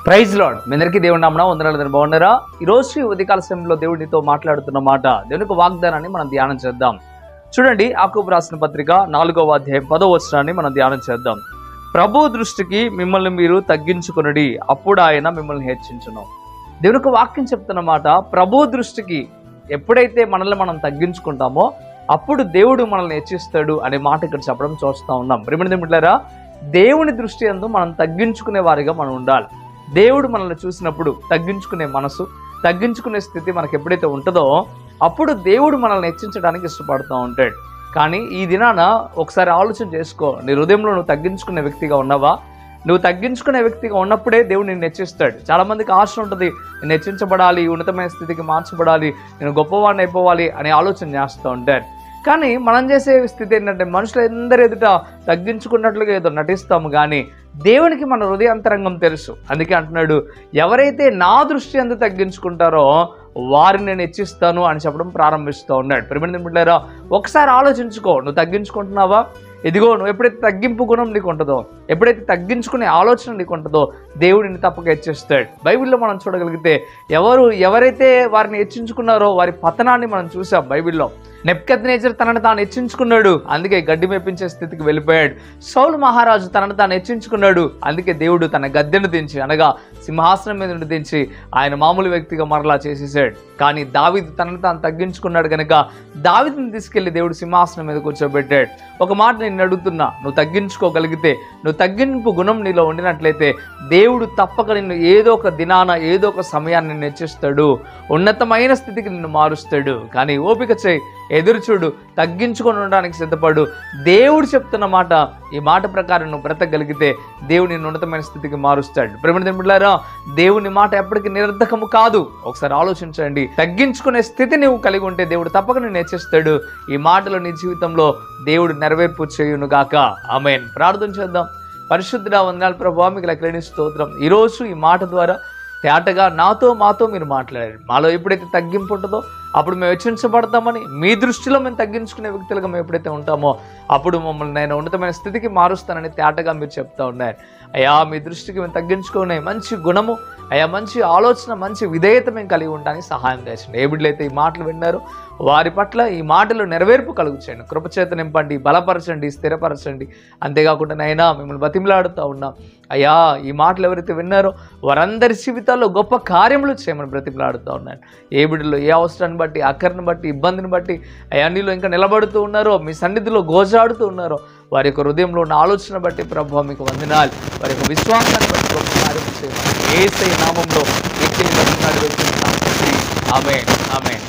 Praise lord. మీ అందరికీ దేవుని నామమున వందనాలు. బాగున్నారా? ఈ రోజు ఈ ఉదయకాల సమయంలో దేవుడితో మాట్లాడుతున్న మాట, దేవునికి వాగ్దానాన్ని మనం ధ్యానం చేద్దాం. చూడండి, యాకోబు రాసిన పత్రిక 4వ అధ్యాయం 10వ వచనాన్ని మనం ధ్యానం చేద్దాం. ప్రభు దృష్టికి మిమ్మల్ని మీరు తగ్గించుకొనుడి, అప్పుడు ఆయన మిమ్మల్ని హెచ్చించును. దేవునికి వాక్యం చెప్తున్న మాట, ప్రభు దృష్టికి ఎప్పుడైతే మనల్ని మనం తగ్గించుకుంటామో అప్పుడు దేవుడు మనల్ని హెచ్చిస్తాడు అనే మాట ఇక్కడ చెప్పడం చూస్తూ ఉన్నాం. ప్రియమైనదేమిట్లారా, దేవుని దృష్టి యందు మనం తగ్గించుకునే వారిగా మనం ఉండాలి. దేవుడు మనల్ని చూసినప్పుడు తగ్గించుకునే మనసు, తగ్గించుకునే స్థితి మనకు ఎప్పుడైతే ఉంటుందో అప్పుడు దేవుడు మనల్ని హెచ్చించడానికి ఇష్టపడుతూ ఉంటాడు. కానీ ఈ దినాన ఒకసారి ఆలోచన చేసుకో, నీ హృదయంలో నువ్వు తగ్గించుకునే వ్యక్తిగా ఉన్నావా? నువ్వు తగ్గించుకునే వ్యక్తిగా ఉన్నప్పుడే దేవుడు నిన్ను హెచ్చిస్తాడు. చాలామందికి ఆశ ఉంటుంది, నేను హెచ్చించబడాలి, ఉన్నతమైన స్థితికి మార్చబడాలి, నేను గొప్పవాడిని అయిపోవాలి అనే ఆలోచన చేస్తూ ఉంటారు. కానీ మనం చేసే స్థితి ఏంటంటే, మనుషులు అందరి ఎదుట తగ్గించుకున్నట్లుగా ఏదో నటిస్తాము, కానీ దేవునికి మన హృదయాంతరంగం తెలుసు. అందుకే అంటున్నాడు, ఎవరైతే నా దృష్టి అందు తగ్గించుకుంటారో వారిని నేను హెచ్చిస్తాను అని చెప్పడం ప్రారంభిస్తూ ఉన్నాడు. ప్రియమైనదేమిట్లారా, ఒకసారి ఆలోచించుకో, నువ్వు తగ్గించుకుంటున్నావా? ఇదిగో, నువ్వు ఎప్పుడైతే తగ్గింపు గుణం నీకు ఉంటుందో, ఎప్పుడైతే తగ్గించుకునే ఆలోచన నీకు ఉంటుందో దేవుడిని తప్పక హెచ్చిస్తాడు. బైబిల్లో మనం చూడగలిగితే ఎవరైతే వారిని హెచ్చించుకున్నారో వారి పతనాన్ని మనం చూసాం బైబిల్లో. నెబ్కద్నెజర్ తనను తాను హెచ్చించుకున్నాడు, అందుకే గడ్డి మెప్పించే స్థితికి వెళ్ళిపోయాడు. సౌలు మహారాజు తనను తాను హెచ్చించుకున్నాడు, అందుకే దేవుడు తన గద్దెను దించి, అనగా సింహాసనం మీద నుండి దించి ఆయన మామూలు వ్యక్తిగా మరలా చేసేసాడు. కానీ దావీదు తనను తాను తగ్గించుకున్నాడు కనుక దావీదుని తీసుకెళ్లి దేవుడు సింహాసనం మీద కూర్చోబెట్టాడు. ఒక మాట నేను అడుగుతున్నా, నువ్వు తగ్గించుకోగలిగితే, నువ్వు తగ్గింపు గుణం నీలో ఉండినట్లయితే దేవుడు తప్పక నిన్ను ఏదో ఒక దినాన ఏదో ఒక సమయాన్ని నిన్ను హెచ్చిస్తాడు, ఉన్నతమైన స్థితికి నిన్ను మారుస్తాడు. కానీ ఓపిక చేయి, ఎదురు చూడు, తగ్గించుకొని ఉండడానికి సిద్ధపడు. దేవుడు చెప్తున్న మాట, ఈ మాట ప్రకారం నువ్వు బ్రతకగలిగితే దేవుడు నిన్ను ఉన్నతమైన స్థితికి మారుస్తాడు. ప్రియమైనదేమిట్లారా, దేవుని మాట ఎప్పటికీ నిరర్ధకము కాదు. ఒకసారి ఆలోచించండి, తగ్గించుకునే స్థితి నువ్వు కలిగి ఉంటే దేవుడు తప్పక నిన్ను హెచ్చిస్తాడు. ఈ మాటలు నీ జీవితంలో దేవుడు నెరవేర్పు చేయును గాక. ఆమేన్. ప్రార్థన చేద్దాం. పరిశుద్ధుడా, వందనాలు ప్రభువా, మీకు లెక్కలేని స్తోత్రం. ఈరోజు ఈ మాట ద్వారా తేటగా మాతో మీరు మాట్లాడారు. మాలో ఎప్పుడైతే తగ్గింపు ఉంటుందో అప్పుడు మేము హెచ్చించబడతామని, మీ దృష్టిలో మేము తగ్గించుకునే వ్యక్తులుగా మేము ఎప్పుడైతే ఉంటామో అప్పుడు మమ్మల్ని నేను ఉన్నతమైన స్థితికి మారుస్తానని తేటగా మీరు చెప్తా ఉన్నారు. అయ్యా, మీ దృష్టికి మేము తగ్గించుకునే మంచి గుణము, అయ్యా మంచి ఆలోచన, మంచి విధేయత మేము కలిగి ఉండడానికి సహాయం చేయండి. ఏ బిడ్డలైతే ఈ మాటలు విన్నారో వారి పట్ల ఈ మాటలు నెరవేర్పు కలుగు చేయండి. కృపచేత నింపండి, బలపరచండి, స్థిరపరచండి. అంతేకాకుండా నైనా మిమ్మల్ని బతిమలాడుతూ ఉన్నాం. అయ్యా, ఈ మాటలు ఎవరైతే విన్నారో వారందరి జీవితాల్లో గొప్ప కార్యములు చేయమని బ్రతిమలాడుతూ ఉన్నాను. ఏ బిడ్డలో ఏ అవసరాన్ని బట్టి, అక్కర్ని బట్టి, ఇబ్బందిని బట్టి అయ్యా నీలో ఇంకా నిలబడుతూ ఉన్నారో, మీ సన్నిధిలో గోజాడుతూ ఉన్నారో, వారి యొక్క హృదయంలో ఉన్న ఆలోచన బట్టి ప్రభువా మీకు వందనాలు. వారి యొక్క విశ్వాసాన్ని బట్టి గొప్ప కార్యం చేయమని యేసయ్య నామములో ఆమేన్. ఆమేన్.